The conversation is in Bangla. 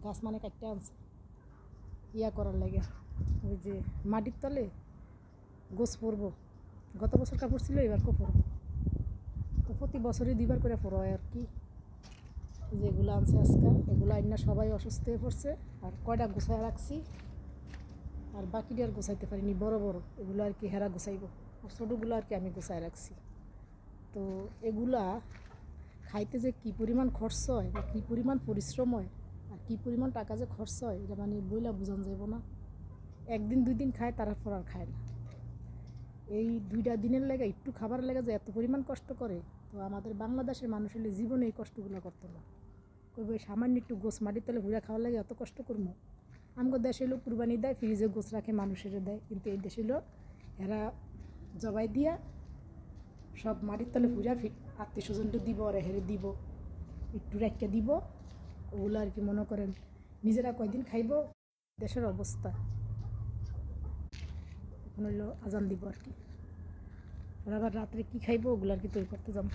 গাছ মানে কাটতে আনছে ইয়া করার লাগে, ওই যে মাটির তলে গোছ পরবো। গত বছর কাপড় ছিল, এবার পরবো। তো প্রতি বছরই 2বার করে পরা হয় আর কি। যেগুলো আনছে আজকে, এগুলো আইনা সবাই অসুস্থ হয়ে পড়ছে। আর কয়টা গুছায় রাখছি, আর বাকিটা আর গোছাইতে পারিনি। বড় বড় এগুলো আর কি হেরা গুছাইব, আর ছোটোগুলো আর কি আমি গুছায় রাখছি। তো এগুলা খাইতে যে কী পরিমাণ খরচ হয় বা কী পরিমাণ পরিশ্রম হয় আর কী পরিমাণ টাকা যে খরচ হয়, এটা মানে বইলা বোঝান যাব না। 1 দিন 2 দিন খায়, তারপর আর খায় না। এই 2টা দিনের লেগে একটু খাবার লেগে যে এত পরিমাণ কষ্ট করে, তো আমাদের বাংলাদেশের মানুষ হলে জীবনে এই কষ্টগুলো করতো না। কইবে সামান্য একটু গোছ মাটির তলে ঘুরে খাওয়ার লাগে এত কষ্ট করবো। আমগো দেশে লোক কুরবানি দেয়, ফ্রিজে গোছ রাখে, মানুষের দেয়। কিন্তু এই দেশে লোক এরা জবাই দিয়া সব মাটির তলে ঘুরা আত্মীয় স্বজনটা দিব, আর হেরে দিব, একটু রেখে দিব। ওগুলো আর কি মনে করেন নিজেরা কয়দিন খাইব। দেশের অবস্থা এখন হইলো আজান দিব আর কি। আর আবার রাত্রে কী খাইব ওগুলো আর কি তৈরি করতে যাবো।